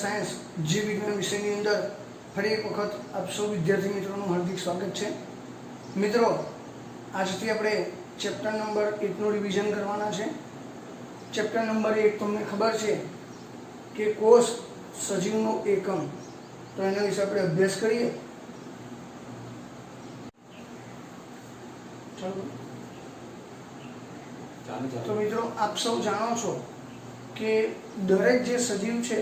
Science જીવ વિજ્ઞાન વિષયની અંદર ફરી એક વખત આપ સૌ વિદ્યાર્થી મિત્રોનું હાર્દિક સ્વાગત છે। મિત્રો, આજથી આપણે ચેપ્ટર નંબર 1 નું રિવિઝન કરવાના છે। ચેપ્ટર નંબર 1 તમને ખબર છે કે કોષ સજીવનો એકમ, તો એના વિશે આપણે અભ્યાસ કરીએ। તો મિત્રો, આપ સૌ જાણો છો કે દરેક જે સજીવ છે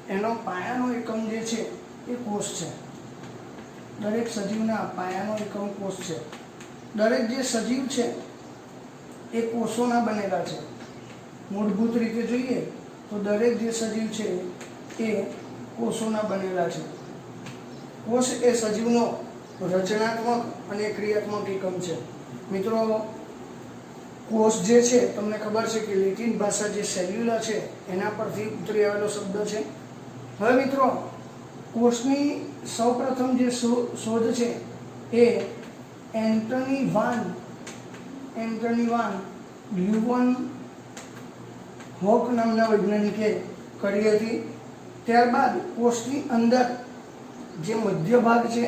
એનો પાયાનો એકમ જે છે એ કોષ છે। દરેક સજીવના પાયાનો એકમ કોષ છે। દરેક જે સજીવ છે એ કોષોના બનેલા છે। મૂળભૂત રીતે જોઈએ તો દરેક જે સજીવ છે એ કોષોના બનેલા છે। કોષ એ સજીવનો રચનાત્મક અને ક્રિયાત્મક એકમ છે। મિત્રો, કોષ જે છે તમને ખબર છે કે લેટિન ભાષા જે સેલ્યુલા છે એના પરથી ઉતરી આવેલો શબ્દ છે। હવે મિત્રો, કોષની સૌપ્રથમ જે શોધ છે એ એન્ટની વાન લ્યુવનહોક નામના વૈજ્ઞાનિકે કરી હતી। ત્યારબાદ કોષની અંદર જે મધ્ય ભાગ છે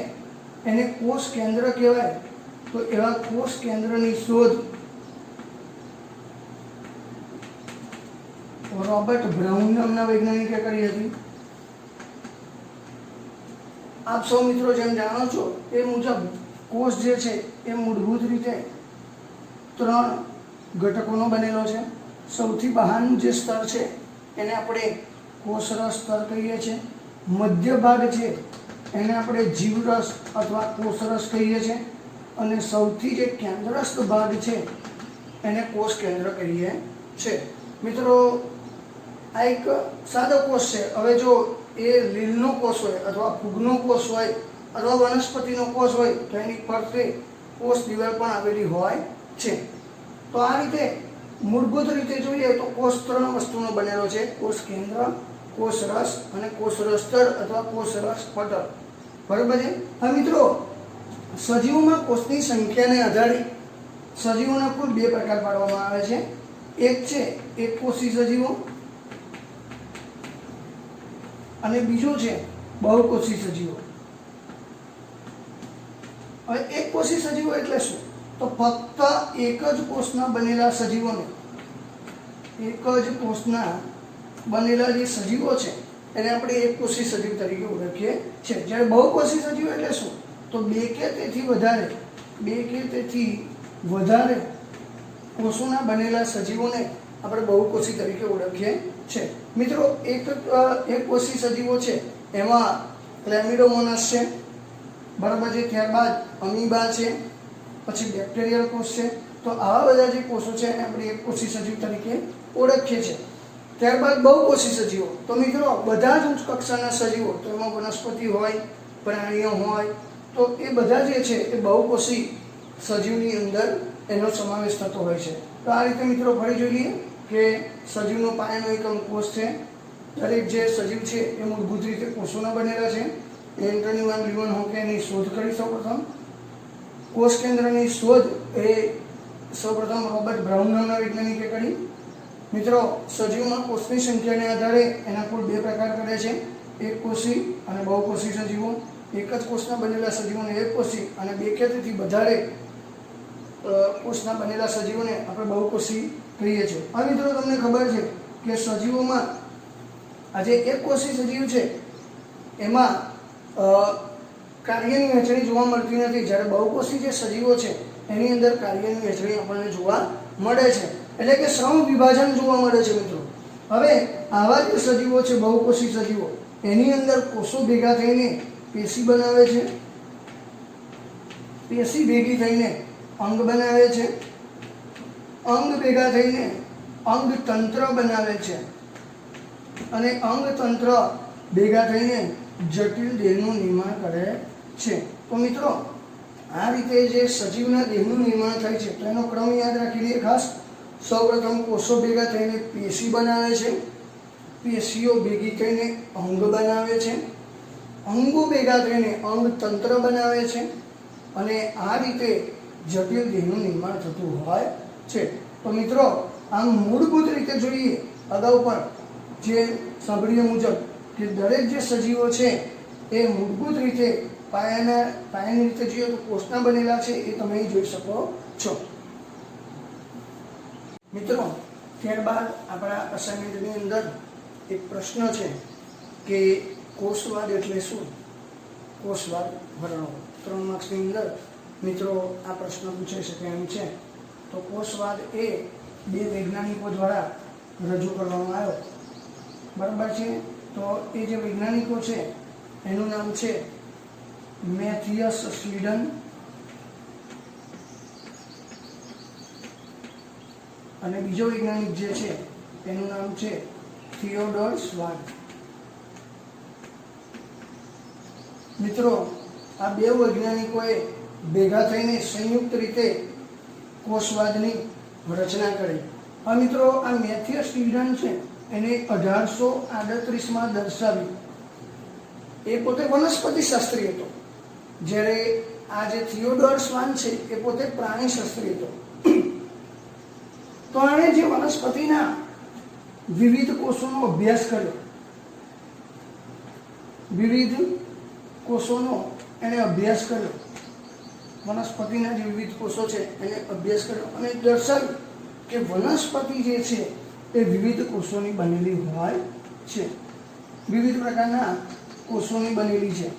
એને કોષ કેન્દ્ર કહેવાય, તો એવા કોષ કેન્દ્રની શોધ રોબર્ટ બ્રાઉન નામના વૈજ્ઞાનિકે કરી હતી। આપ સૌ મિત્રો જેમ જાણો છો એ મુજબ કોષ જે છે એ મૂળભૂત રીતે 3 ઘટકોનો બનેલો છે। સૌથી બહારનું જે સ્તર છે એને આપણે કોષરસ સ્તર કહીએ છીએ। મધ્ય ભાગ છે એને આપણે જીવરસ અથવા કોષરસ કહીએ છીએ, અને સૌથી જે કેન્દ્રસ્થ ભાગ છે એને કોષ કેન્દ્ર કહીએ છીએ। મિત્રો, આ એક સાદો કોષ છે। હવે જો એ લીલનો કોષ હોય અથવા ફૂગનો કોષ હોય અથવા વનસ્પતિનો કોષ હોય તો એની ફરતે કોષ દિવાલ પણ આવેલી હોય છે। તો આ રીતે મૂળભૂત રીતે જોઈએ તો કોષ 3 વસ્તુનો બનેલો છે: કોષ કેન્દ્ર, કોષરસ અને કોષરસ સ્તર અથવા કોષરસ પટલ। બરાબર છે। હવે મિત્રો, સજીવોમાં કોષની સંખ્યાને આધારે સજીવોના કુલ 2 પ્રકાર પાડવામાં આવે છે। એક છે એકકોષી સજીવો અને બીજો છે બહુકોષી સજીવો। હવે એકકોષી સજીવો એટલે શું? તો ફક્ત એક જ કોષના બનેલા સજીવોને, એક જ કોષના બનેલા જે સજીવો છે એને આપણે એકકોષી સજીવ તરીકે ઓળખીએ છીએ। જ્યારે બહુકોષી સજીવ એટલે શું? તો 2 કે તેથી વધારે કોષોના બનેલા સજીવોને આપણે બહુકોષી તરીકે ઓળખીએ છીએ। મિત્રો, એકકોષી સજીવો છે એમાં ક્લેમિડોમોનાસ છે, બરાબર છે, ત્યારબાદ અમીબા છે, પછી બેક્ટેરિયલ કોષ છે। તો આવા બધા જે કોષો છે એને આપણે એકકોષી સજીવ તરીકે ઓળખીએ છીએ। ત્યારબાદ બહુકોષી સજીવો, તો મિત્રો બધા જ ઉચ્ચ કક્ષાના સજીવો, તો એમાં વનસ્પતિ હોય, પ્રાણીઓ હોય, તો એ બધા જે છે એ બહુકોષી સજીવની અંદર એનો સમાવેશ થતો હોય છે। તો આ રીતે મિત્રો ફરી જોઈએ કે સજીવનો પાયાનો એકમ કોષ છે। દરેક જે સજીવ છે એ મૂળભૂત રીતે કોષોના બનેલા છે। એન્ટની વાન લ્યુવનહોકે એની શોધ કરી સૌપ્રથમ। કોષ કેન્દ્રની શોધ એ સૌપ્રથમ રોબર્ટ બ્રાઉન નામના વૈજ્ઞાનિકે કરી। મિત્રો, સજીવમાં કોષની સંખ્યાને આધારે એના કુલ 2 પ્રકાર કરે છે: એકકોષી અને બહુકોષી સજીવો। એક જ કોષના બનેલા સજીવોને એકકોષી અને 2 કે તેથી વધારે કોષના બનેલા સજીવોને આપણે બહુકોષી કહીએ છીએ। આ મિત્રો તમને ખબર છે કે સજીવોમાં આ જે એકકોષી સજીવ છે એમાં કાર્યની વહેંચણી જોવા મળતી નથી, જ્યારે બહુકોષી જે સજીવો છે એની અંદર કાર્યની વહેંચણી આપણને જોવા મળે છે, એટલે કે શ્રમ વિભાજન જોવા મળે છે। મિત્રો, હવે આવા જે સજીવો છે બહુકોષી સજીવો, એની અંદર કોષો ભેગા થઈને પેશી બનાવે છે, પેશી ભેગી થઈને અંગ બનાવે છે, અંગ ભેગા થઈને અંગતંત્ર બનાવે છે, અને અંગતંત્ર ભેગા થઈને જટિલ દેહનું નિર્માણ કરે છે। તો મિત્રો, આ રીતે જે સજીવના દેહનું નિર્માણ થાય છે તો એનો ક્રમ યાદ રાખી લઈએ ખાસ। સૌપ્રથમ કોષો ભેગા થઈને પેશી બનાવે છે, પેશીઓ ભેગી થઈને અંગ બનાવે છે, અંગો ભેગા થઈને અંગતંત્ર બનાવે છે, અને આ રીતે જટિલ દેહનું નિર્માણ થતું હોય છે। તો મિત્રો, આમ મૂળભૂત રીતે જોઈએ અગાઉ પણ જે સાંભળ્યા મુજબ કે દરેક જે સજીવો છે એ મૂળભૂત રીતે પાયાની રીતે જોઈએ તો કોષના બનેલા છે, એ તમે જોઈ શકો છો મિત્રો. ત્યારબાદ આપણા અસાઇનમેન્ટની અંદર એક પ્રશ્ન છે કે કોષવાદ એટલે શું? કોષવાદ વર્ણવો. 3 માર્ક્સની અંદર મિત્રો આ પ્રશ્ન પૂછાઈ શકે એમ છે. તો કોષવાદ એ 2 વૈજ્ઞાનિકો દ્વારા રજૂ કરવામાં આવ્યો, બરાબર છે. તો એ જે વૈજ્ઞાનિકો છે એનું નામ છે મેથિયસ સ્વીડન અને બીજો વૈજ્ઞાનિક જે છે એનું નામ છે થિયોડોર સ્વાન. મિત્રો આ 2 વૈજ્ઞાનિકોએ ભેગા થઈને સંયુક્ત રીતે કોષવાદની રચના કરી. હવે મિત્રો આ મેથિયસ સ્વીડન છે એને 1838માં દર્શાવ્યું. એ પોતે વનસ્પતિ શાસ્ત્રી હતો, જ્યારે આ જે થિયોડોર સ્વાન છે એ પોતે પ્રાણી શાસ્ત્રી હતો. તો એણે જે વનસ્પતિના વિવિધ કોષોનો અભ્યાસ કર્યો, વિવિધ કોષોનો એને અભ્યાસ કર્યો, વનસ્પતિના જે વિવિધ કોષો છે એને અભ્યાસ કર્યો અને દર્શાવ્યું કે વનસ્પતિ જે છે એ વિવિધ કોષોની બનેલી હોય છે, વિવિધ પ્રકારના કોષોની બનેલી છે.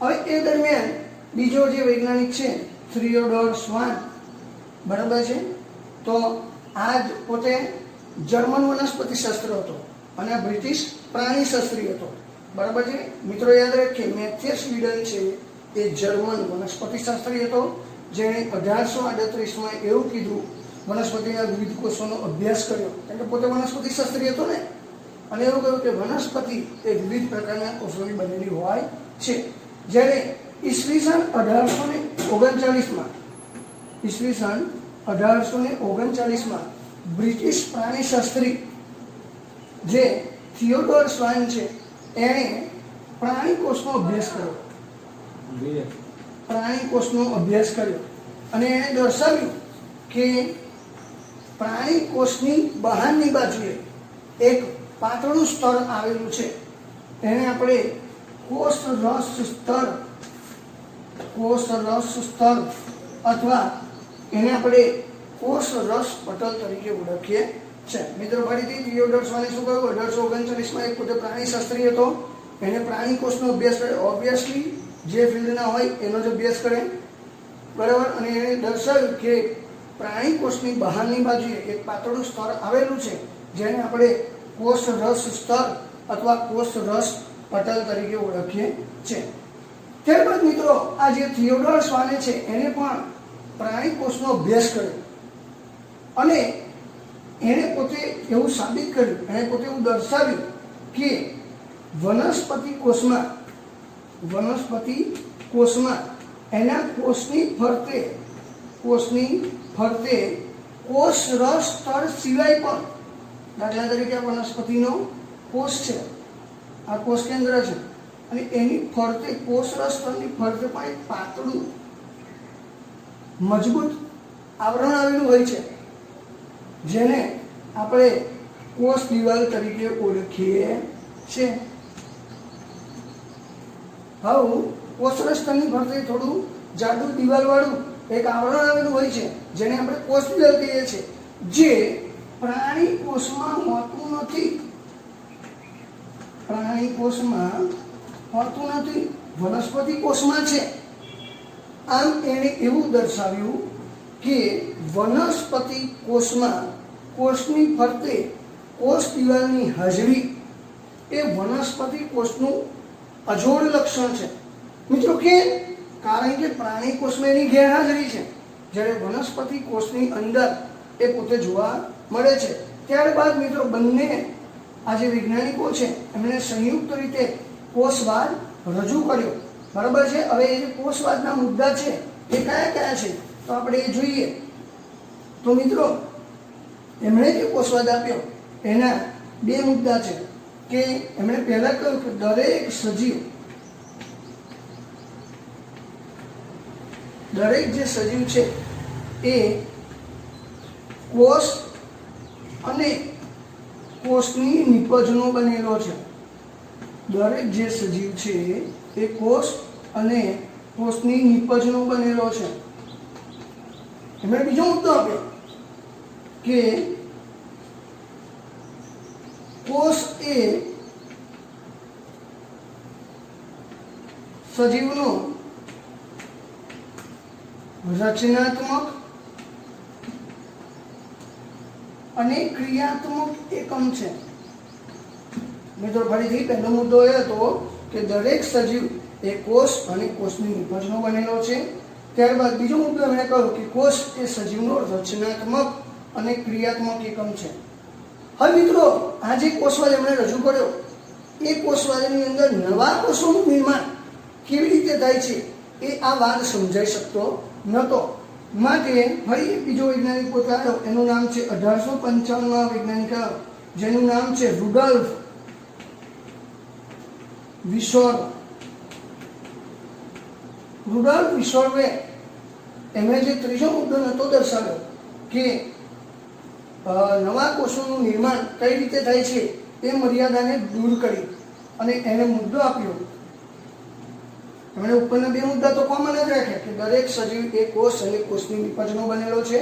હવે એ દરમિયાન બીજો જે વૈજ્ઞાનિક છે થિયોડોર સ્વાન, બરાબર છે. તો આ પોતે જર્મન વનસ્પતિ શાસ્ત્ર હતો અને બ્રિટિશ પ્રાણી શાસ્ત્રી હતો, બરાબર છે મિત્રો. યાદ રાખીએ મેથિયસ સ્વીડન છે એ જર્મન વનસ્પતિ શાસ્ત્રી હતો, જેણે 1838માં એવું કીધું, વનસ્પતિના વિવિધ કોષોનો અભ્યાસ કર્યો, કારણ કે પોતે વનસ્પતિ શાસ્ત્રી હતો ને, અને એવું કહ્યું કે વનસ્પતિ એ વિવિધ પ્રકારના કોષોની બનેલી હોય છે. જ્યારે ઈસવીસન 1839માં બ્રિટિશ પ્રાણીશાસ્ત્રી જે થિયોડોર સ્વાન છે એણે પ્રાણી કોષનો અભ્યાસ કર્યો અને એણે દર્શાવ્યું કે પ્રાણી કોષની બહારની બાજુએ એક પાતળું સ્તર આવેલું છે, એને આપણે કોષ રસ સ્તર અથવા એને આપણે કોષ રસ પટલ તરીકે ઓળખીએ છે. મિત્રો ફરીથી થિયોડોર સ્વાને શું કહ્યું? 1839માં એક પોતે પ્રાણીશાસ્ત્રી હતો, એને પ્રાણી કોષનો અભ્યાસ કર્યો. ઓબ્વિયસલી જે ફિલ્ડના હોય એનો જ અભ્યાસ કરે, બરાબર. અને એને દર્શાવ્યું કે પ્રાણી કોષની બહારની બાજુએ એક પાતળું સ્તર આવેલું છે, જેને આપણે કોષ રસ સ્તર અથવા કોષ રસ પટલ તરીકે ઓળખીએ છે. ત્યારબાદ મિત્રો આ જે થિયોડોર સ્વાને છે એને પણ પ્રાણી કોષનો અભ્યાસ કર્યો અને એણે પોતે એવું સાબિત કર્યું, એણે પોતે એવું દર્શાવ્યું કે વનસ્પતિ કોષમાં એના કોષની ફરતે કોષ રસ સ્તર સિવાય પણ, દાખલા તરીકે આ વનસ્પતિનો કોષ છે, આ કોષ કેન્દ્ર છે, અને એની ફરતે કોષ રસ સ્તરની ફરતે પણ એક પાતળું મજબૂત આવરણ આવેલું હોય છે, જેને આપણે કોષ દિવાલ તરીકે ઓળખીએ છીએ. હવે કોષ રસ સ્તરની ફરતે થોડું જાડું દિવાલવાળું એક આવરણ આવેલું હોય છે, જેને આપણે કોષ દિવાલ કહીએ છીએ, જે પ્રાણી કોષમાં હોતું નથી, વનસ્પતિ કોષમાં છે. આમ એણે એવું દર્શાવ્યું કે વનસ્પતિ કોષમાં કોષની ફરતે કોષ દિવાલની હાજરી એ વનસ્પતિ કોષનું અજોડ લક્ષણ છે. મિત્રો કે કારણ કે પ્રાણી કોષમાં એની ગેરહાજરી છે, જ્યારે વનસ્પતિ કોષની અંદર એ પોતે જોવા મળે છે. ત્યારબાદ મિત્રો બંને આ જે વૈજ્ઞાનિકો છે એમણે સંયુક્ત રીતે કોષવાદ રજૂ કર્યો, બરાબર છે. હવે એ કોષવાદના મુદ્દા છે એ કયા કયા છે તો આપણે એ જોઈએ. તો મિત્રો એમણે જે કોષવાદ આપ્યો એના 2 મુદ્દા છે કે એમણે પહેલા કહ્યું કે દરેક જે સજીવ છે એ કોષ અને કોષની નિપજનો બનેલો છે. દરેક જે સજીવ છે એ કોષ અને કોષની નિપજનો બનેલો છે. એમણે બીજો મુદ્દો આપ્યો કે કોષ એ સજીવનો રચનાત્મક અને ક્રિયાત્મક એકમ છે. મિત્રો ફરીથી પહેલો મુદ્દો એ હતો કે દરેક સજીવ એ કોષ અને કોષની નિપજનો બનેલો છે. ત્યારબાદ બીજો મુદ્દો એમણે કહ્યું કે કોષ એ સજીવનો રચનાત્મક અને ક્રિયાત્મક એકમ છે. હવે મિત્રો આ જે કોષવાદ એમણે રજૂ કર્યો એ કોષવાદની અંદર નવા કોષોનું નિર્માણ કેવી રીતે થાય છે એ આ વાદ સમજાઈ શકતો નહોતો. માટે ફરી બીજો વૈજ્ઞાનિક પોતે આવ્યો, એનું નામ છે 1855માં વૈજ્ઞાનિક આવ્યો જેનું નામ છે રુડોલ્ફ વિશોર. રુડોલ્ફ વિશોરે એમણે જે ત્રીજો મુદ્દો નહોતો દર્શાવ્યો કે નવા કોષોનું નિર્માણ કઈ રીતે થાય છે એ મર્યાદાને દૂર કરી અને એને મુદ્દો આપ્યો. એમણે ઉપરના બે મુદ્દા તો કોમન જ રાખ્યા કે દરેક સજીવ એ કોષ અને કોષની નિપજનો બનેલો છે.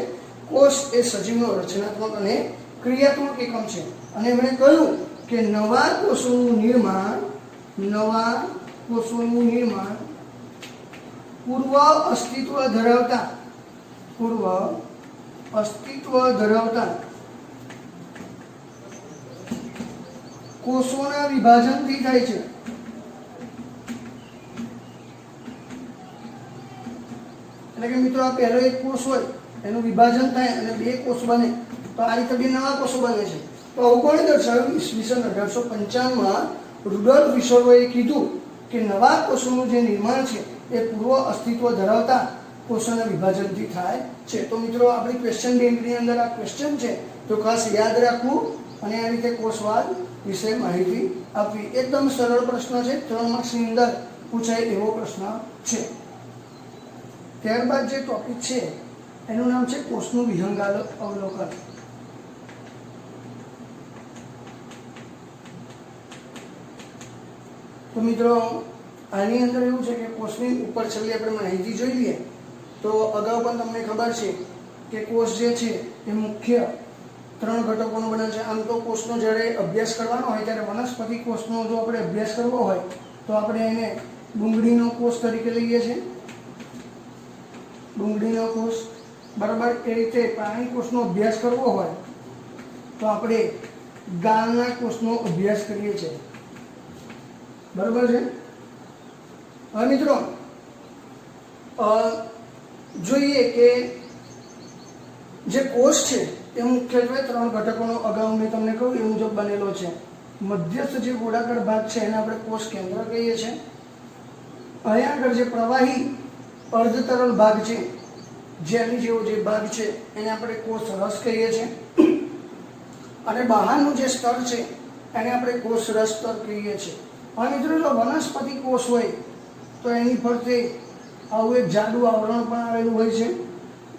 કોષ એ સજીવનો રચનાત્મક અને ક્રિયાત્મક એકમ છે. અને એમણે કહ્યું કે નવા કોષોનું નિર્માણ પૂર્વ અસ્તિત્વ ધરાવતા કોષોના વિભાજનથી થાય છે. એટલે કે મિત્રો આ પહેલો એક કોષ હોય એનું વિભાજન થાય અને બે કોષ બને તો આ રીતે બે નવા કોષો બને છે. તો આવું કોણે દર્શાવ્યું? ઈસવીસન 1855માં રુડોલ્ફ વિશોરે કીધું કે નવા કોષોનું જે નિર્માણ છે એ પૂર્વ અસ્તિત્વ ધરાવતા કોષોના વિભાજનથી થાય છે. તો મિત્રો આપણી ક્વેશ્ચન બેંકની અંદર આ ક્વેશ્ચન છે તો ખાસ યાદ રાખવું અને આ રીતે કોષવાદ વિશે માહિતી આપવી. એકદમ સરળ પ્રશ્ન છે, 3 માર્ક્સની અંદર પૂછાય એવો પ્રશ્ન છે. ત્યારબાદ જે ટોપિક છે એનું નામ છે કોષનું વિહંગાવલોકન. તો મિત્રો આની અંદર એવું છે કે કોષની ઉપર છેલ્લે આપણે માહિતી જોઈ લઈએ તો અગાઉ પણ તમને ખબર છે કે કોષ જે છે એ મુખ્ય 3 ઘટકોનો બને છે. આમ તો કોષનો જ્યારે અભ્યાસ કરવાનો હોય ત્યારે વનસ્પતિ કોષનો જો આપણે અભ્યાસ કરવો હોય તો આપણે એને ડુંગળીનો કોષ તરીકે લઈએ છીએ. ડુંગળીનો કોષ બરાબર. એ રીતે પ્રાણી કોષનો અભ્યાસ કરવો હોય તો આપણે ગાળના કોષનો અભ્યાસ કરીએ છીએ. બરાબર છે. હવે મિત્રો જોઈએ કે જે કોષ છે એ મુખ્યત્વે 3 ઘટકોનો અગાઉ મેં તમને કહ્યું એ મુજબ બનેલો છે. મધ્યસ્થ જે ગોળાકાર ભાગ છે એને આપણે કોષ કેન્દ્ર કહીએ છીએ. અહીંયા આગળ જે પ્રવાહી અર્ધતરલ ભાગ છે જેની જેવો જે ભાગ છે એને આપણે કોષ રસ કહીએ છીએ. અને બહારનું જે સ્તર છે એને આપણે કોષ રસ સ્તર કહીએ છીએ. અને મિત્રો જો વનસ્પતિ કોષ હોય તો એની ફરતે આવું એક જાડું આવરણ પણ આવેલું હોય છે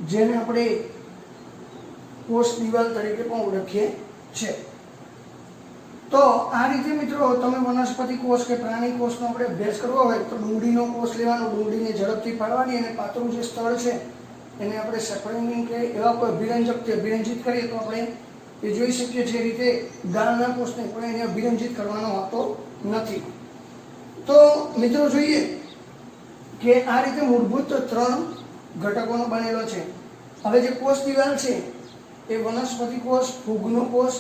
જેને આપણે કોષ દિવાલ તરીકે પણ ઓળખીએ છીએ. તો આ રીતે મિત્રો તમે વનસ્પતિ કોષ કે પ્રાણી કોષનો આપણે અભ્યાસ કરવો હોય તો ડુંગળીનો કોષ લેવાનો, ડુંગળીને ઝડપથી ફાડવાની અને પાતળું જે સ્થળ છે એને આપણે સેપરેટિંગ કે એવા કોઈ અભિરંજિત કરીએ તો આપણે એ જોઈ શકીએ છીએ. રીતે ગાળના કોષને પણ એને અભિરંજિત કરવાનો હોતો નથી. તો મિત્રો જોઈએ કે આ રીતે મૂળભૂત 3 ઘટકોનો બનેલો છે. હવે જે કોષ દિવાલ છે એ વનસ્પતિ કોષ, ફૂગનો કોષ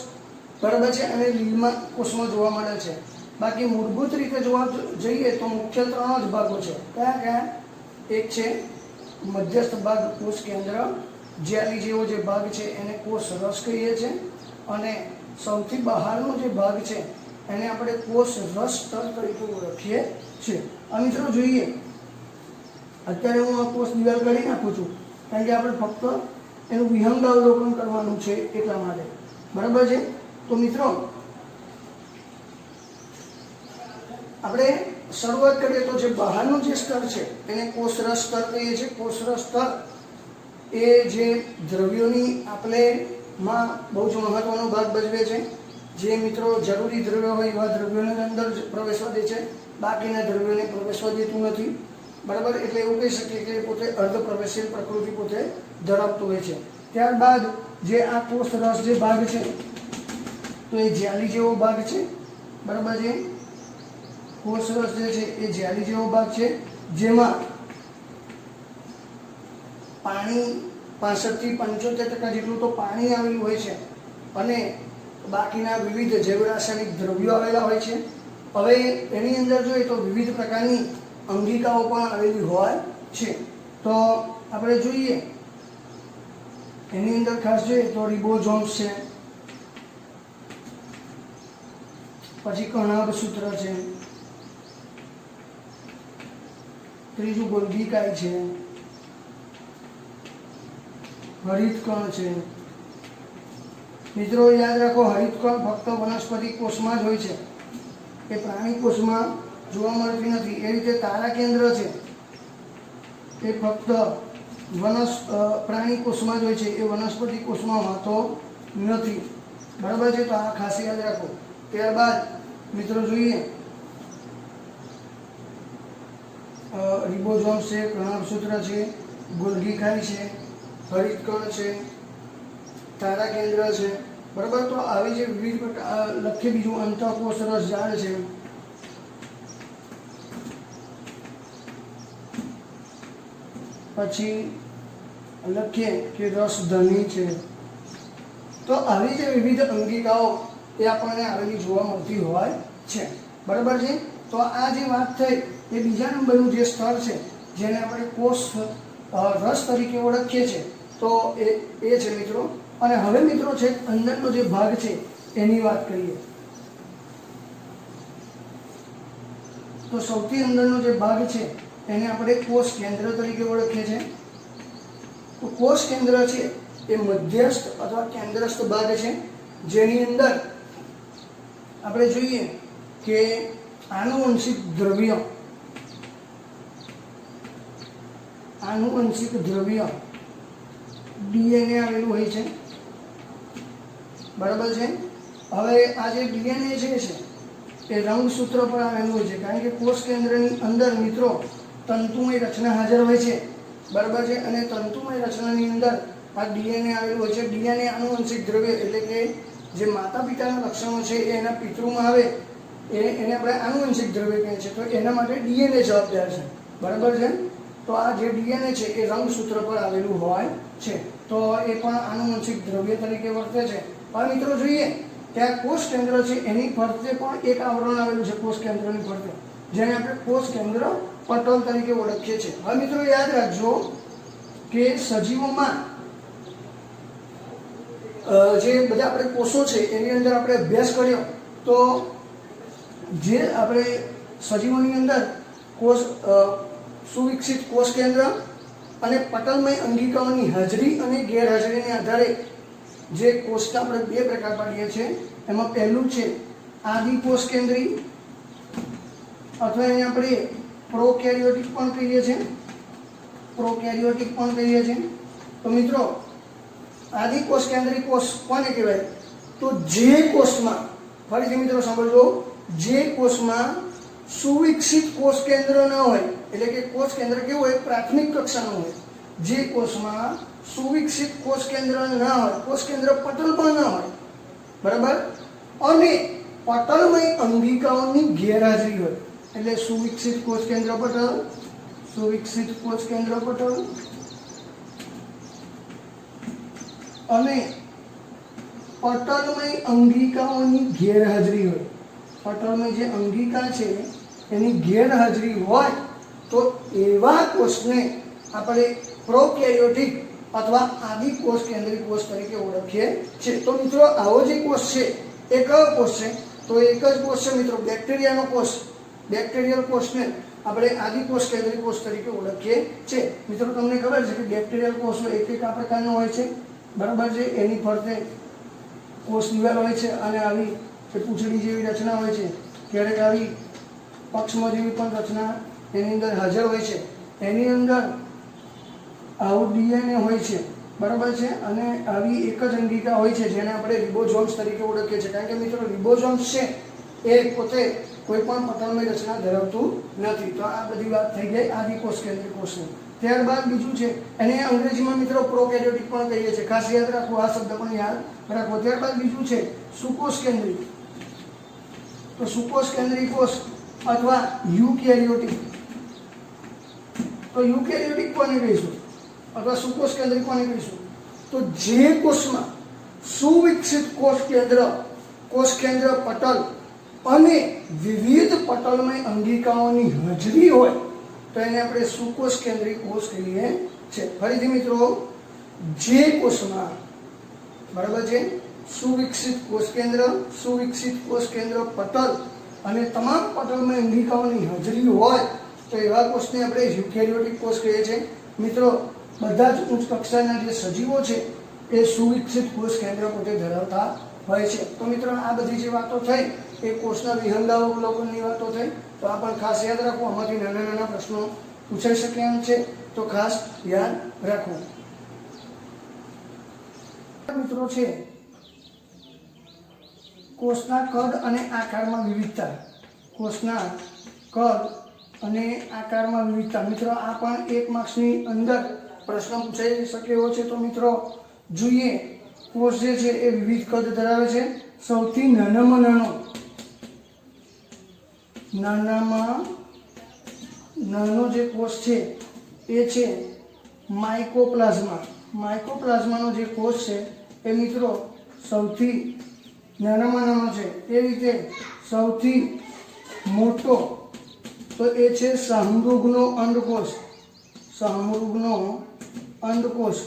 બરાબર છે અને લીલમાં કોષમાં જોવા મળે છે. બાકી મૂળભૂત રીતે જોવા જઈએ તો મુખ્ય 3 જ ભાગો છે. કયા? એક છે મધ્યસ્થ ભાગ કોષ કેન્દ્ર, જેલી જેવો જે ભાગ છે એને કોષ રસ કહીએ છીએ. અને સૌથી બહારનો જે ભાગ છે એને આપણે કોષ રસ સ્તર તરીકે ઓળખીએ છીએ. આ મિત્રો જોઈએ અત્યારે હું આ કોષ દિવાલ કરી નાખું છું કારણ કે આપણે ફક્ત એનું વિહંગાવલોકન કરવાનું છે એટલા માટે. બરાબર છે. તો મિત્રો આપણે શરૂઆત કરીએ તો જે બહારનું જે સ્તર છે એને કોષ રસ સ્તર કહીએ છીએ. કોષ રસ સ્તર એ જે દ્રવ્યોની આપલેમાં બહુ જ મહત્વનો ભાગ ભજવે છે. જે મિત્રો જરૂરી દ્રવ્યો હોય એવા દ્રવ્યોને અંદર પ્રવેશવા દે છે, બાકીના દ્રવ્યોને પ્રવેશવા દેતું નથી, બરાબર. એટલે એવું કહી શકીએ કે પોતે અર્ધ પ્રવેશીલ પ્રકૃતિ પોતે ધરાવતું હોય છે. ત્યારબાદ જે આ કોષ રસ જે ભાગ છે તો એ જાલી જેવો ભાગ છે, બરાબર. છે કોષ રસ જે છે એ જાલી જેવો ભાગ છે, જેમાં પાણી 65 થી 75% જેટલું તો પાણી આવેલું હોય છે અને બાકીના વિવિધ જૈવ રાસાયણિક દ્રવ્યો આવેલા હોય છે. હવે એની અંદર જોઈએ તો વિવિધ પ્રકારની અંગિકાઓ પણ આવેલી હોય છે. તો આપણે જોઈએ એની અંદર ખાસ જોઈએ તો રિબોઝોમ્સ છે, પછી કણાભ સૂત્ર છે, ત્રીજું ગોલ્ગી કાય છે, હરિતકણ છે. મિત્રો યાદ રાખો, હરિતકણ ફક્ત વનસ્પતિ કોષમાં જ હોય છે, એ પ્રાણી કોષમાં જોવા મળતી નથી. એ રીતે તારા કેન્દ્ર છે એ ફક્ત પ્રાણી કોષમાં જ હોય છે, એ વનસ્પતિ કોષમાં હોતો નથી, બરાબર છે. તો આ ખાસ યાદ રાખો. ત્યારબાદ મિત્રો જોઈએ રિબોઝોમ્સ છે, કણાભસૂત્ર છે, ગોલ્ગી કાય છે, હરિતકણ છે, તારા કેન્દ્ર છે, બરાબર. તો આવી જે વિવિધ લખીએ બીજું અંતઃકોષ રસ ઝાડ છે, પછી લખીએ કે રસધની છે. તો આવી જે વિવિધ અંગિકાઓ એ આપણને આવેલી જોવા મળતી હોય છે, બરાબર છે. તો આ જે વાત થઈ એ બીજા નંબરનું જે સ્તર છે જેને આપણે કોષ રસ તરીકે ઓળખીએ છીએ, તો એ છે મિત્રો. અને હવે મિત્રો છે અંદરનો જે ભાગ છે એની વાત કરીએ તો સૌથી અંદરનો જે ભાગ છે એને આપણે કોષ કેન્દ્ર તરીકે ઓળખીએ છીએ. તો કોષ કેન્દ્ર છે એ મધ્યસ્થ અથવા કેન્દ્રસ્થ ભાગ છે, જેની અંદર આપણે જોઈએ કે આનુવંશિક દ્રવ્ય ડીએનએ આવેલું હોય છે, બરાબર છે. હવે આ જે ડીએનએ છે એ રંગસૂત્ર પર આવેલું હોય છે, કારણ કે કોષ કેન્દ્રની અંદર મિત્રો તંતુમય રચના હાજર હોય છે, બરાબર છે. અને તંતુમય રચનાની અંદર આ ડીએનએ આવેલું હોય છે. ડીએનએ આનુવંશિક દ્રવ્ય એટલે કે જે માતા પિતાના લક્ષણો છે એ એના પિતૃમાં આવે એને આપણે આનુવંશિક દ્રવ્ય કહીએ છીએ. તો એના માટે ડીએનએ જવાબદાર છે, બરાબર છે. તો આ જે ડીએનએ છે એ રંગસૂત્ર પર આવેલું હોય છે, તો એ પણ આનુવંશિક દ્રવ્ય તરીકે વર્તે છે. હવે મિત્રો જોઈએ કે આ કોષ કેન્દ્ર છે એની ફરતે પણ એક આવરણ આવેલું છે, કોષ કેન્દ્રની ફરતે, જેને આપણે કોષ કેન્દ્ર પટલ તરીકે ઓળખીએ છીએ. હવે મિત્રો યાદ રાખજો કે સજીવોમાં જે બધા આપણે કોષો છે એની અંદર આપણે અભ્યાસ કર્યો તો જે આપણે સજીવોની અંદર કોષ સુવિકસિત કોષ કેન્દ્ર અને પટલમય અંગિકાઓની હાજરી અને ગેરહાજરીને આધારે જે કોષના આપણે બે પ્રકાર પાડીએ છીએ. એમાં પહેલું છે આદિ કોષ કેન્દ્રી અથવા એને આપણે પ્રોકેરિયોટિક પણ કહીએ છીએ. તો મિત્રો આદિ કોષ કેન્દ્રી કોષ કોને કહેવાય? તો જે કોષમાં, ફરીથી મિત્રો સાંભળજો, જે કોષમાં સુવિકસિત કોષ કેન્દ્ર ન હોય, એટલે કે કોષ કેન્દ્ર કેવું હોય, પ્રાથમિક કક્ષાનું હોય. જે કોષમાં સુવિકસિત કોષ કેન્દ્ર ન હોય, કોષ કેન્દ્ર પટલ પણ ન હોય, બરાબર, અને પટલમય અંગિકાઓની ગેરહાજરી હોય, એટલે સુવિકસિત કોષ કેન્દ્ર પટલ અને પટલમય અંગિકાઓની ગેરહાજરી હોય. પટલમય જે અંગિકા છે એની ગેરહાજરી હોય તો એવા કોષને આપણે પ્રોકેરિયોટિક અથવા આદિ કોષ કેન્દ્રી કોષ તરીકે ઓળખીએ છીએ. તો મિત્રો આવો જે કોષ છે એ કયો કોષ છે? તો એક જ કોષ છે મિત્રો, બેક્ટેરિયાનો કોષ. બેક્ટેરિયલ કોષને આપણે આદિ કોષ કેન્દ્રી કોષ તરીકે ઓળખીએ છીએ. મિત્રો તમને ખબર છે કે બેક્ટેરિયલ કોષો એક આ પ્રકારનો હોય છે, બરાબર છે. એની ફરતે કોષ દિવાલ હોય છે અને આવી પૂંછડી જેવી રચના હોય છે, ક્યારેક આવી પક્ષમાં જેવી પણ રચના એની અંદર હાજર હોય છે. એની અંદર આવું ડીએનએ હોય છે, બરાબર છે, અને આવી એક જ અંગિકા હોય છે જેને આપણે રિબોઝોમ્સ તરીકે ઓળખીએ છીએ, કારણ કે મિત્રો રિબોઝોમ્સ છે એ પોતે કોઈ પણ પટલમય રચના ધરાવતું નથી. તો આ બધી વાત થઈ ગઈ આદિકોષ કેન્દ્રીય કોષની. ત્યારબાદ બીજું છે, એને અંગ્રેજીમાં મિત્રો પ્રોકેરિયોટિક પણ કહીએ છીએ, ખાસ યાદ રાખો, આ શબ્દ પણ યાદ રાખો. ત્યારબાદ બીજું છે સુકોષ કેન્દ્રીય. તો સુકોષ કેન્દ્રીય કોષ અથવા યુકેરિયોટિક. તો યુકેરિયોટિક કોને કહીશું અથવા સુકોષ કેન્દ્રીય કોને કહીશું? તો જે કોષમાં સુવિકસિત કોષ કેન્દ્ર પટલ અને વિવિધ પટલમય અંગિકાઓની હાજરી હોય તો એને આપણે સુકોષ કેન્દ્રીય કોષ કહીએ છીએ. ફરીથી મિત્રો, જે કોષમાં બરાબર છે સુવિકસિત કોષ કેન્દ્ર પટલ અને તમામ પટલમય અંગિકાઓની હાજરી હોય તો એવા કોષને આપણે યુકેરિયોટિક કોષ કહીએ છીએ. મિત્રો, બધા જ ઉચ્ચ કક્ષાના જે સજીવો છે એ સુવિકસિત કોષ કેન્દ્ર પોતે ધરાવતા હોય છે. તો મિત્રો, આ બધી જે વાતો થઈ એ કોષના વિહંગાવલોકનની વાતો થઈ. તો આ પણ ખાસ યાદ રાખો, આમાંથી નાના નાના પ્રશ્નો પૂછાઈ શકે એમ છે, તો ખાસ યાદ રાખવું. મિત્રો છે કોષના કદ અને આકારમાં વિવિધતા. કોષના કદ અને આકારમાં વિવિધતા. મિત્રો, આ પણ 1 માર્ક્સની અંદર પ્રશ્ન પૂછાઈ શકે એવો છે. તો મિત્રો જોઈએ, કોષ જે છે એ વિવિધ કદ ધરાવે છે. સૌથી નાનામાં નાનો જે કોષ છે એ છે માઇકોપ્લાઝ્મા. માઇકોપ્લાઝ્માનો જે કોષ છે એ મિત્રો સૌથી નાનામાં નાનો છે. એ રીતે સૌથી મોટો તો એ છે સહમૃગનો અંડકોષ.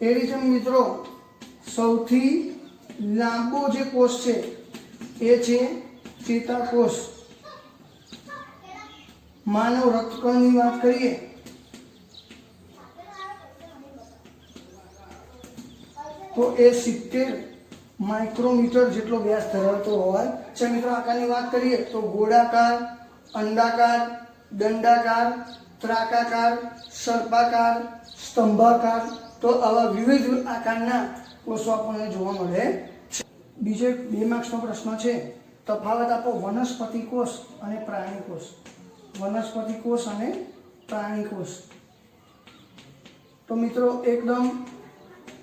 એ રીતે મિત્રો સૌથી લાંબો જે કોષ છે એ છે ચેતાકોષ. માનવ રક્તકણની વાત કરીએ તો એ 70 માઇક્રોમીટર જેટલો વ્યાસ ધરાવતો હોય છે. મિત્રો, આકારની વાત કરીએ તો ગોળાકાર, અંડાકાર, દંડાકાર, ત્રાકાકાર, સર્પાકાર, સ્તંભાકાર, તો આવા વિવિધ આકારના કોષો આપણને જોવા મળે છે. બીજો 2 માર્ક્સનો પ્રશ્ન છે, તફાવત આપો વનસ્પતિ કોષ અને પ્રાણી કોષ. વનસ્પતિ કોષ અને પ્રાણી કોષ. તો મિત્રો એકદમ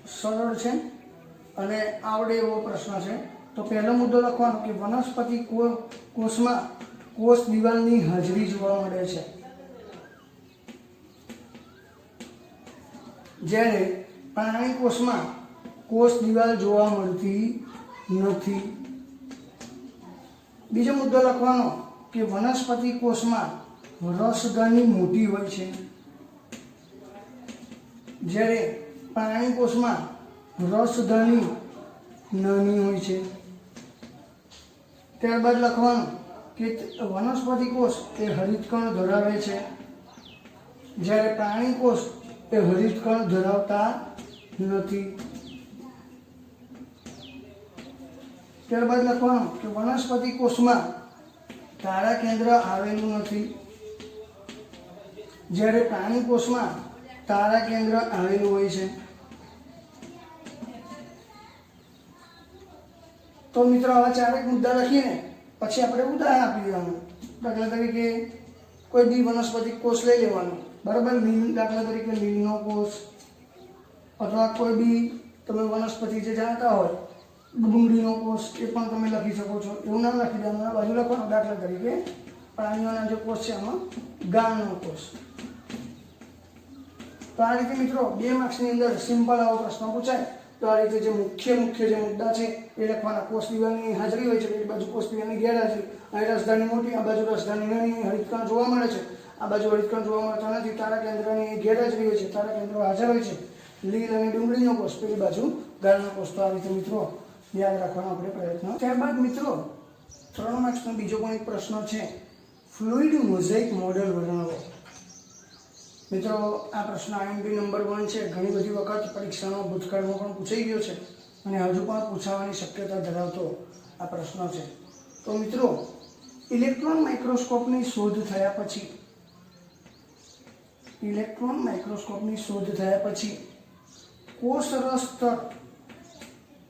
સરળ છે અને આવડે એવો પ્રશ્ન છે. તો પહેલો મુદ્દો લખવાનો કે વનસ્પતિ કોષમાં કોષ દિવાલની હાજરી જોવા મળે છે, જ્યારે પ્રાણી કોષમાં કોષ દિવાલ જોવા મળતી નથી. બીજો મુદ્દો લખવાનો કે વનસ્પતિ કોષમાં રસધાની મોટી હોય છે, જ્યારે પ્રાણી કોષમાં રસધાની નાની હોય છે. ત્યારબાદ લખવાનું કે વનસ્પતિ કોષ એ હરિતકણ ધરાવે છે, જ્યારે પ્રાણી કોષ એ હરિતકણ ધરાવતા નથી. ત્યારબાદ લખવાનું કે વનસ્પતિ કોષમાં તારા કેન્દ્ર આવેલું નથી, જ્યારે પ્રાણી કોષમાં તારા કેન્દ્ર આવેલું હોય છે. તો મિત્રો, આવા 4 મુદ્દા લખીને પછી આપણે ઉદાહરણ આપી દેવાનું. દાખલા તરીકે કોઈ બી વનસ્પતિ કોષ લઈ લેવાનું, બરાબર. દાખલા તરીકે લીલનો કોષ, અથવા કોઈ બી તમે વનસ્પતિ જે જાણતા હોય, ડુંગળીનો કોષ, એ પણ તમે લખી શકો છો. એવું ના લખી દેવાનું, આ બાજુ લખવાનું. દાખલા તરીકે પ્રાણીઓના જે કોષ છે આમાં ગાળનો કોષ. તો આ રીતે મિત્રો 2 માર્ક્સની અંદર સિમ્પલ આવો પ્રશ્ન પૂછાય તો આ રીતે જે મુખ્ય જે મુદ્દા છે એ લખવાના. કોષ દિવાલની હાજરી હોય છે, એક બાજુ કોષ દિવાલની ગેરહાજરી, અહીં રસધાની મોટી, આ બાજુ રસધાની નાની, હરિતકણ જોવા મળે છે, આ બાજુ હરિતકણ જોવા મળતા નથી, તારા કેન્દ્રની ગેરહાજરી હોય છે, તારા કેન્દ્રો હાજર હોય છે, લીલ અને ડુંગળીનો કોષ, પેલી બાજુ ગાળનો કોષ. તો આ રીતે મિત્રો યાદ રાખવાનો આપણે પ્રયત્ન. ત્યારબાદ મિત્રો 3 માર્ક્સનો બીજો પણ એક પ્રશ્ન છે, ફ્લુઇડ મોઝેઇક મોડેલ વર્ણવો. મિત્રો, આ પ્રશ્ન IMP નંબર 1 છે. ઘણી બધી વખત પરીક્ષામાં ભૂતકાળમાં પણ પૂછાઈ ગયો છે અને હજુ પણ પૂછાવાની શક્યતા ધરાવતો આ પ્રશ્ન છે. તો મિત્રો, ઇલેક્ટ્રોન માઇક્રોસ્કોપની શોધ થયા પછી કોષ રસ સ્તર,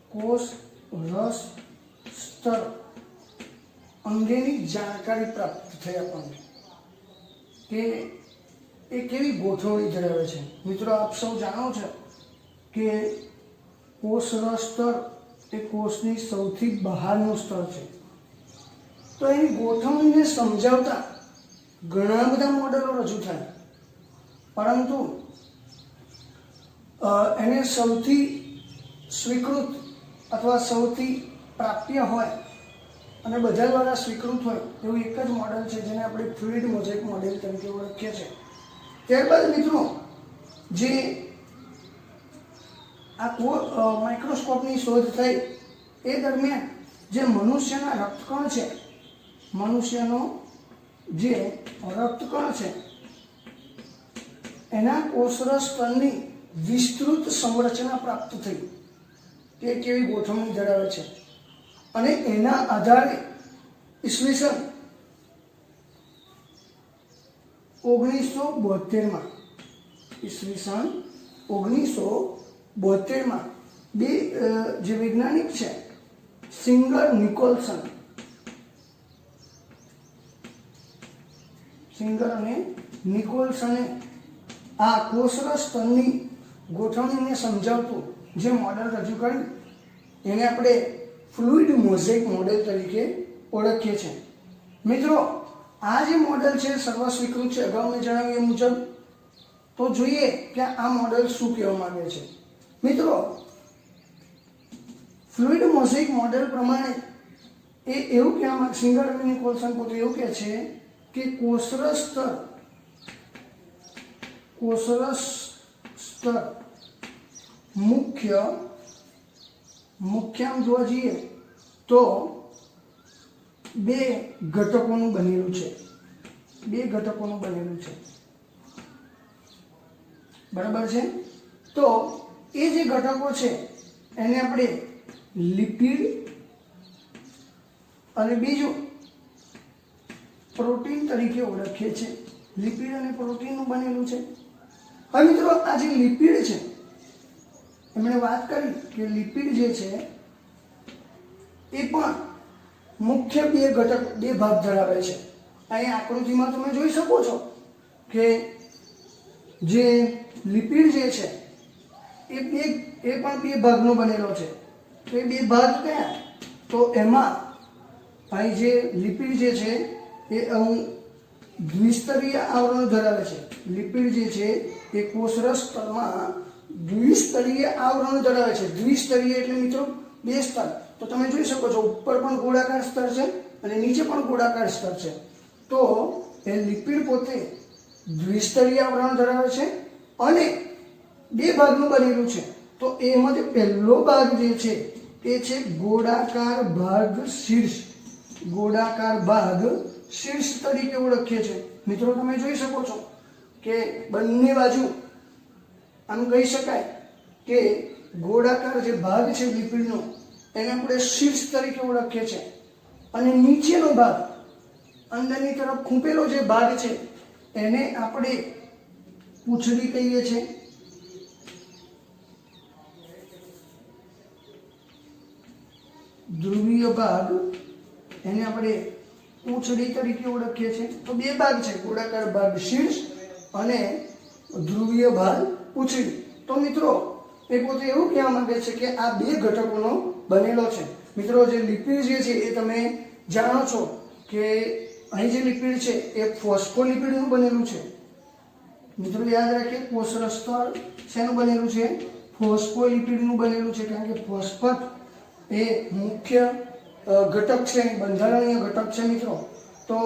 કોષ રસ સ્તર અંગેની જાણકારી પ્રાપ્ત થઈ આપણને કે એ કેવી ગોઠવણી ધરાવે છે. મિત્રો આપ સૌ જાણો છો કે કોષ રસ સ્તર એ કોષની સૌથી બહારનું સ્તર છે. તો એની ગોઠવણીને સમજાવતા ઘણા બધા મોડેલો રજૂ થાય, પરંતુ એને સૌથી સ્વીકૃત અથવા સૌથી પ્રાપ્ય હોય અને બધા દ્વારા સ્વીકૃત હોય એવું એક જ મોડેલ છે જેને આપણે ફ્લુઇડ મોઝેક મોડેલ તરીકે ઓળખીએ છીએ. ત્યારબાદ મિત્રો જે આ માઇક્રોસ્કોપની શોધ થઈ એ દરમિયાન જે મનુષ્યના રક્તકણ છે, મનુષ્યનો જે રક્તકણ છે એના કોષરસ સ્તરની વિસ્તૃત સંરચના પ્રાપ્ત થઈ કે કેવી ગોઠવણી ધરાવે છે. અને એના આધારે ઈસવીસન 1972માં ઈસવીસન 1972માં બે જે વૈજ્ઞાનિક છે સિંગર અને નિકોલસને આ કોષરસ સ્તરની ગોઠવણીને સમજાવતું જે મોડેલ રજૂ કર્યું એને આપણે ફ્લુઇડ મોઝેક મોડેલ તરીકે ઓળખીએ છીએ. મિત્રો આ જે મોડેલ છે સર્વ સ્વીકૃત છે અગાઉ મેં જણાવ્યું એ મુજબ. તો જોઈએ કે આ મોડેલ શું કહેવા માંગે છે. મિત્રો ફ્લુઇડ મોઝેક મોડેલ પ્રમાણે એ એવું કહેવા માંગે, સિંગર અને નિકોલસન પોતે એવું કહે છે કે કોષરસ સ્તર મુખ્ય આમ જોવા જઈએ તો બે ઘટકોનું બનેલું છે. બરાબર છે. તો એ જે ઘટકો છે એને આપણે લિપિડ અને બીજું પ્રોટીન તરીકે ઓળખીએ છીએ. લિપિડ અને પ્રોટીનનું બનેલું છે. હવે મિત્રો આ જે લિપિડ છે એમણે વાત કરી કે લિપિડ જે છે એ પણ મુખ્ય બે ભાગ ધરાવે છે. અહીં આકૃતિમાં તમે જોઈ શકો છો કે જે લિપિડ જે છે એ પણ બે ભાગનો બનેલો છે. તો એ બે ભાગ કયા? તો એમાં અહીં જે લિપિડ જે છે એ દ્વિસ્તરીય આવરણ ધરાવે છે. લિપિડ જે છે એ કોષરસ સ્તરમાં દ્વિસ્તરીય આવરણ ધરાવે છે. દ્વિસ્તરીય એટલે મિત્રો બે સ્તર. તો તમે જોઈ શકો છો ઉપર પણ ગોળાકાર સ્તર છે અને નીચે પણ ગોળાકાર સ્તર છે. તો એ લિપિડ પોતે દ્વિસ્તરીય આવરણ ધરાવે છે અને બે ભાગનું બનેલું છે. તો એમાં જે પહેલો ભાગ જે છે એ છે ગોળાકાર ભાગ શીર્ષ તરીકે ઓળખીએ છીએ. મિત્રો તમે જોઈ શકો છો કે બંને બાજુ આમ કહી શકાય કે ગોળાકાર જે ભાગ છે લિપિડનો એને આપણે શીર્ષ તરીકે ઓળખીએ છીએ. અને નીચેનો ભાગ અંદરની તરફ ખૂંપેલો જે ભાગ છે એને આપણે પૂંછડી કહીએ છીએ. ધ્રુવીય ભાગ એને આપણે પૂંછડી તરીકે ઓળખીએ છીએ. તો બે ભાગ છે, ગોળાકાર ભાગ શીર્ષ અને ધ્રુવીય ભાગ પૂંછડી. તો મિત્રો એ પોતે એવું કહેવા માંગે છે કે આ બે ઘટકોનો બનેલો છે. મિત્રો જે લિપિડ જે છે એ તમે જાણો છો કે અહીં જે લિપિડ છે એ ફોસ્ફોલિપિડનું બનેલું છે. મિત્રો યાદ રાખીએ કોષરસ સ્તર શેનું બનેલું છે? ફોસ્ફોલિપિડનું બનેલું છે. કારણ કે ફોસ્ફેટ એ મુખ્ય ઘટક છે, બંધારણીય ઘટક છે મિત્રો. તો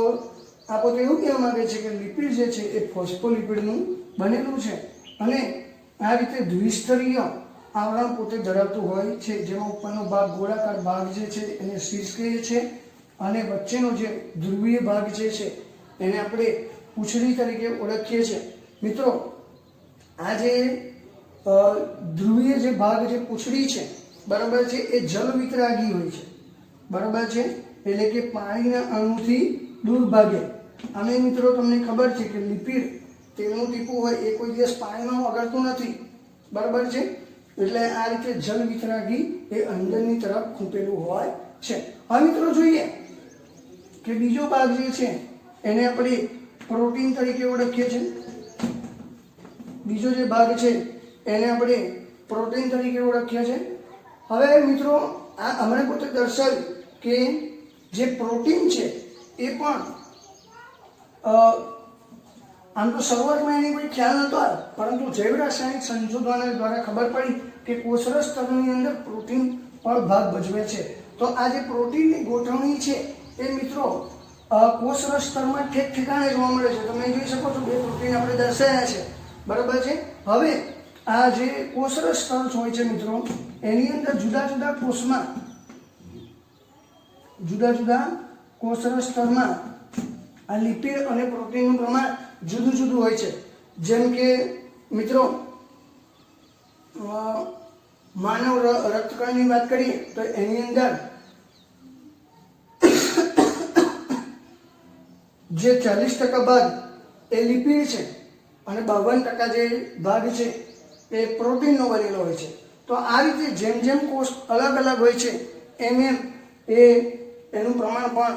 આ પોતે એવું કહેવા માંગે છે કે લિપિડ જે છે એ ફોસ્ફોલિપિડનું બનેલું છે અને આ રીતે દ્વિસ્તરીય આવરણ પોતે ધરાવતું હોય છે, જેમાં ઉપરનો ભાગ ગોળાકાર ભાગ જે છે એને શીર્ષ કહીએ છીએ અને વચ્ચેનો જે ધ્રુવીય ભાગ જે છે એને આપણે પૂંછડી તરીકે ઓળખીએ છીએ. મિત્રો આ જે ધ્રુવીય જે ભાગ જે પૂંછડી છે બરાબર છે એ જલ વિતરાગી હોય છે. બરાબર છે, એટલે કે પાણીના અણુથી દૂર ભાગે. અને મિત્રો તમને ખબર છે કે લિપિડ તેલનું ટીપું હોય એ કોઈ દિવસ પાણીમાં ઓગળતું નથી. બરાબર છે, એટલે આ રીતે જલ વિતરાગી એ અંદરની તરફ ખૂંપેલું હોય છે. હવે મિત્રો જોઈએ કે બીજો ભાગ જે છે એને આપણે પ્રોટીન તરીકે ઓળખીએ છીએ. બીજો જે ભાગ છે એને આપણે પ્રોટીન તરીકે ઓળખીએ છીએ. હવે મિત્રો આ હમણાં પોતે દર્શાવ્યું કે જે પ્રોટીન છે એ પણ આમ તો શરૂઆતમાં એની કોઈ ખ્યાલ નહોતો આવ્યો, પરંતુ જૈવ રાસાયણિક સંશોધનો દ્વારા ખબર પડી કે કોષરસ સ્તરની અંદર પ્રોટીન પણ ભાગ ભજવે છે. તો આ જે પ્રોટીનની ગોઠવણી છે એ મિત્રો કોષરસ સ્તરમાં ઠેક ઠેકાણે જોવા મળે છે. તમે જોઈ શકો છો 2 પ્રોટીન આપણે દર્શાવ્યા છે, બરાબર છે. હવે આ જે કોષરસ સ્તર હોય છે મિત્રો, એની અંદર જુદા જુદા કોષમાં જુદા જુદા કોષરસ સ્તરમાં આ લિપિડ અને પ્રોટીનનું પ્રમાણ જુદું જુદું હોય છે. જેમ કે મિત્રો માનવ રક્તકણની વાત કરીએ તો એની અંદર જે 40% ભાગ એ લિપિડ છે અને 52% જે ભાગ છે એ પ્રોટીનનો બનેલો હોય છે. તો આ રીતે જેમ જેમ કોષ અલગ અલગ હોય છે એમ એમ એનું પ્રમાણ પણ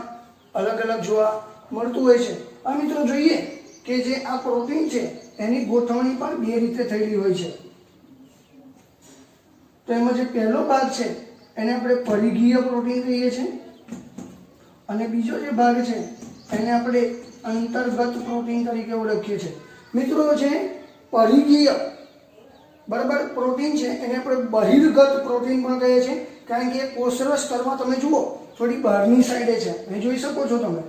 અલગ અલગ જોવા મળતું હોય છે. આ મિત્રો જોઈએ કે જે આ પ્રોટીન છે એની ગોઠવણી પણ 2 રીતે થયેલી હોય છે. તો એમાં જે પહેલો ભાગ છે એને આપણે પરિઘીય પ્રોટીન કહીએ છીએ અને બીજો જે ભાગ છે એને આપણે અંતર્ગત પ્રોટીન તરીકે ઓળખીએ છીએ. મિત્રો જે પરિઘીય બરાબર પ્રોટીન છે એને આપણે બહિર્ગત પ્રોટીન પણ કહીએ છીએ, કારણ કે કોષરસ સ્તરમાં તમે જુઓ થોડી બહારની સાઈડે છે. અહીં જોઈ શકો છો તમે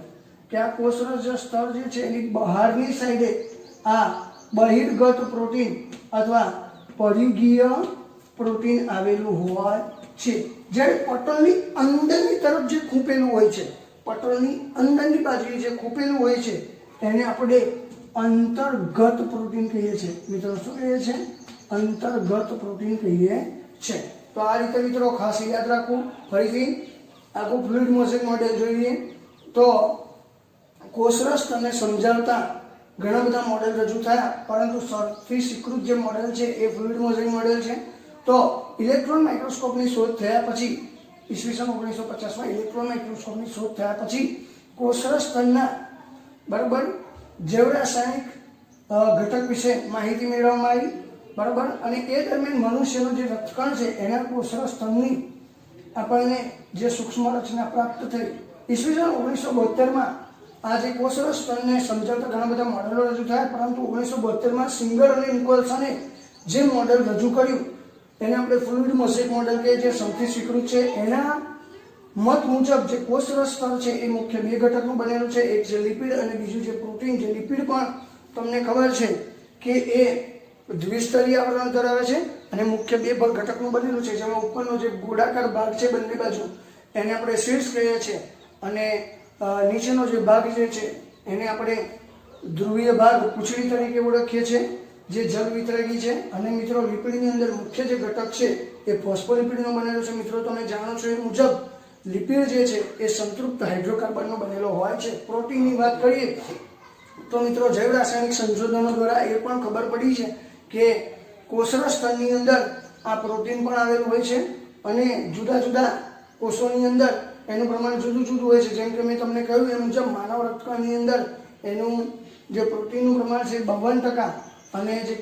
કે આ કોષરસ સ્તર જે છે એની બહારની સાઈડે આ બહિર્ગત પ્રોટીન અથવા પરિઘીય પ્રોટીન આવેલું હોય છે. જ્યારે પટલની અંદરની તરફ જે ખૂંપેલું હોય છે, પટલની અંદરની બાજુએ જે ખૂંપેલું હોય છે એને આપણે અંતર્ગત પ્રોટીન કહીએ છીએ. મિત્રો શું કહીએ છીએ? અંતર્ગત પ્રોટીન કહીએ છીએ. તો આ રીતે મિત્રો ખાસ યાદ રાખવું. ફરીથી આખું ફ્લુઇડ મોઝેક મોડેલ જોઈએ તો કોષરસ સ્તરને સમજાવતા ઘણા બધા મોડેલ રજૂ થયા, પરંતુ સૌથી સ્વીકૃત જે મોડેલ છે એ ફ્લુઇડ મોઝેક મોડેલ છે. તો ઇલેક્ટ્રોન માઇક્રોસ્કોપની શોધ થયા પછી ઈસવીસન 1950માં ઇલેક્ટ્રોન માઇક્રોસ્કોપની શોધ થયા પછી કોષરસ સ્તરના બરાબર જૈવ રાસાયણિક ઘટક વિશે માહિતી મેળવવામાં આવી, બરાબર. અને એ દરમિયાન મનુષ્યનો જે રક્તકણ છે એના કોષરસ સ્તરની આપણને જે સૂક્ષ્મ રચના પ્રાપ્ત થઈ. ઈસવીસન 1972માં આ જે કોષરસ સ્તરને સમજાવતા ઘણા બધા મોડેલો રજૂ થયા, પરંતુ 1972માં સિંગર અને નિકોલ્સને જે મોડેલ રજૂ કર્યું એને આપણે ફ્લુઇડ મોઝેક મોડેલ કે જે સૌથી સ્વીકૃત છે. એના મત મુજબ જે કોષરસ સ્તર છે એ મુખ્ય 2 ઘટકનું બનેલું છે, એક છે લિપિડ અને બીજું છે પ્રોટીન. જે લિપિડ પણ તમને ખબર છે કે એ દ્વિસ્તરીય આવરણ ધરાવે છે અને મુખ્ય 2 ઘટકનું બનેલું છે, જેમાં ઉપરનો જે ગોળાકાર ભાગ છે બંને બાજુ એને આપણે શીર્ષ કહીએ છીએ અને નીચેનો જે ભાગ જે છે એને આપણે ધ્રુવીય ભાગ પૂંછડી તરીકે ઓળખીએ છીએ, જે જલ વિતરગી છે. અને મિત્રો લિપિડની અંદર મુખ્ય જે ઘટક છે એ ફોસ્ફોલિપિડનો બનેલો છે. મિત્રો તમે જાણો છો એ મુજબ લિપિડ જે છે એ સંતૃપ્ત હાઇડ્રોકાર્બનનો બનેલો હોય છે. પ્રોટીનની વાત કરીએ તો મિત્રો જૈવ રાસાયણિક સંશોધનો દ્વારા એ પણ ખબર પડી છે કે કોષરસ સ્તરની અંદર આ પ્રોટીન પણ આવેલું હોય છે અને જુદા જુદા કોષોની અંદર એનું પ્રમાણ જુદું જુદું હોય છે. જેમ કે મેં તમને કહ્યું એ મુજબ માનવ રક્તકણની અંદર એનું જે પ્રોટીનનું પ્રમાણ છે 52% અને જે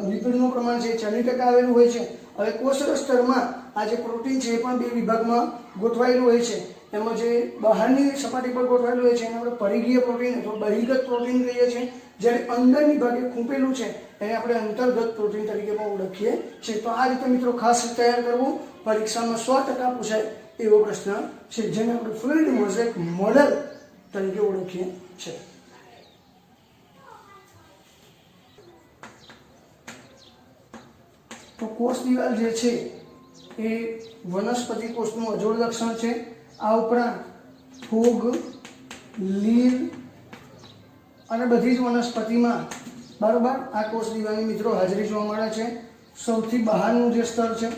લિપિડનું પ્રમાણ છે 40% આવેલું હોય છે. હવે કોષરસ સ્તરમાં આ જે પ્રોટીન છે એ પણ 2 વિભાગમાં ગોઠવાયેલું હોય છે. એમાં જે બહારની સપાટી પર ગોઠવાયેલું હોય છે એને આપણે પરિઘીય પ્રોટીન અથવા બહિર્ગત પ્રોટીન કહીએ છીએ, જ્યારે અંદરની ભાગે ખૂંપેલું છે એને આપણે અંતર્ગત પ્રોટીન તરીકે પણ ઓળખીએ છીએ. તો આ રીતે મિત્રો ખાસ તૈયાર કરવું, પરીક્ષામાં 100% પૂછાય એવો પ્રશ્ન છે, જેને આપણે ફ્લુઇડ મોઝેક મોડેલ તરીકે ઓળખીએ છીએ. તો કોષ દિવાલ જે છે એ વનસ્પતિ કોષનું અજોડ લક્ષણ છે. આ ઉપરાંત ફૂગ, લીલ અને બધી જ વનસ્પતિમાં બરાબર આ કોષ દિવાલની મિત્રો હાજરી જોવા મળે છે. સૌથી બહારનું જે સ્તર છે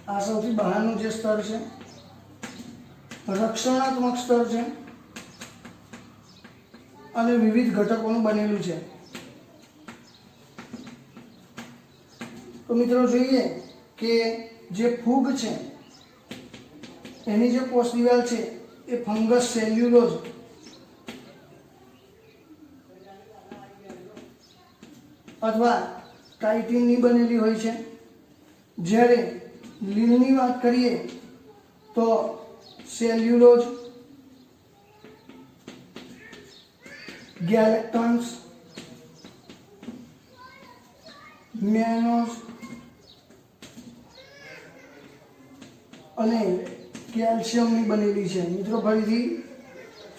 આ સૌથી બહારનું જે સ્તર છે રક્ષણાત્મક સ્તર છે અને વિવિધ ઘટકોનું બનેલું છે. તો તો મિત્રો જોઈએ કે જે ફૂગ છે એની જે કોષ દિવાલ છે એ ફંગસ, સેલ્યુલોઝ અથવા કાઇટિનની બનેલી હોય છે. જ્યારે લીલની વાત કરીએ તો સેલ્યુલોઝ, ગેલેક્ટન્સ, મેનોઝ અને કેલ્શિયમની બનેલી છે. મિત્રો ફરીથી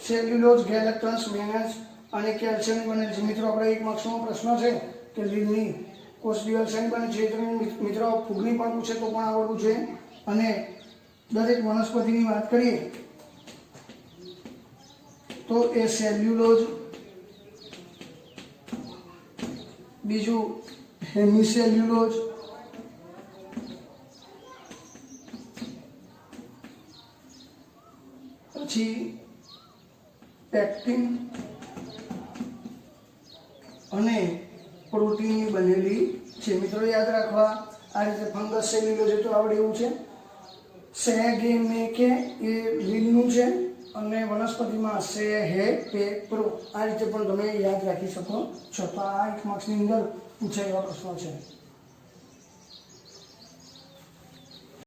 સેલ્યુલોઝ, ગેલેક્ટન્સ, મેનોઝ અને કેલ્શિયમની બનેલી છે. મિત્રો આપણે એક માર્ક્સનો પ્રશ્ન છે કે લીલની કોષ દિવાલ શેની બને છે, તો મિત્રો ફૂગની પણ પૂછે તો પણ આવડવું જોઈએ. અને દરેક વનસ્પતિની વાત કરીએ તો એ સેલ્યુલોઝ, બીજું હેમિસેલ્યુલોઝ, પછી પેક્ટિન અને પ્રોટીનની બનેલી છે. મિત્રો યાદ રાખવા આ રીતે ફંગસ, સેલ્યુલોઝ તો આવડે એવું છે. સેગે મેકે એ લીલનું છે અને વનસ્પતિમાં સે, હે, પે, પ્રો આ રીતે પણ તમે યાદ રાખી શકો છો. તો આ એક માર્ક્સની અંદર પૂછાયેલા પ્રશ્નો છે.